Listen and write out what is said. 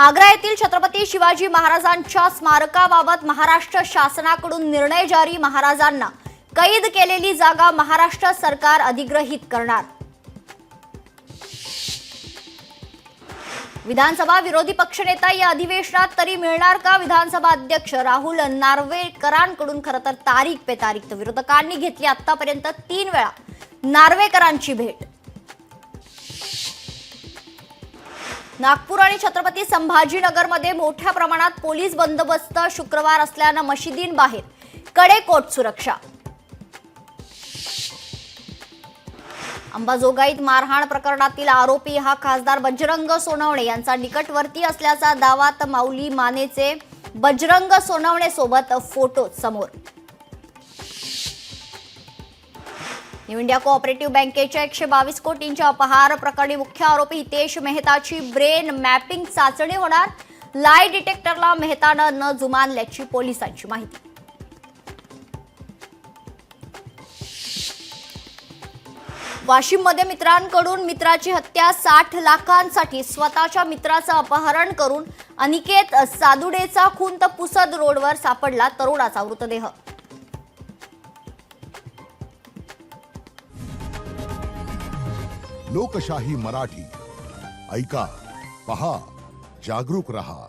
आग्रा येथील छत्रपती शिवाजी महाराजांच्या स्मारकाबाबत महाराष्ट्र शासनाकडून निर्णय जारी। महाराजांना कैद केलेली जागा महाराष्ट्र सरकार अधिग्रहित करणार। विधानसभा विरोधी पक्षनेता या अधिवेशनात तरी मिळणार का? विधानसभा अध्यक्ष राहुल नार्वेकरांकडून खरं तर तारीख पे तारीख विरोधकांनी घेतली आतापर्यंत 3 वेळा नार्वेकरांची भेट। नागपूर आणि छत्रपती संभाजीनगरमध्ये मोठ्या प्रमाणात पोलीस बंदोबस्त। शुक्रवार असल्याने मशिदींबाहेर कडेकोट सुरक्षा। अंबाजोगाईत मारहाण प्रकरणातील आरोपी हा खासदार बजरंग सोनवणे यांचा निकटवर्ती असल्याचा दावा। माऊली मानेचे बजरंग सोनवणे सोबत फोटो समोर। न्यू इंडिया कोऑपरेटिव्ह बँकेच्या 122 कोटींच्या अपहार प्रकरणी मुख्य आरोपी हितेश मेहताची ब्रेन मॅपिंग चाचणी होणार। लाय डिटेक्टरला मेहतानं न जुमानल्याची पोलिसांची माहिती। वाशिममध्ये मित्रांकडून मित्राची हत्या। 60 लाखांसाठी स्वतःच्या मित्राचं अपहरण करून अनिकेत सादुडेचा खून। तर पुसद रोडवर सापडला तरुणाचा मृतदेह। लोकशाही मराठी ऐका, पहा, जागरूक रहा।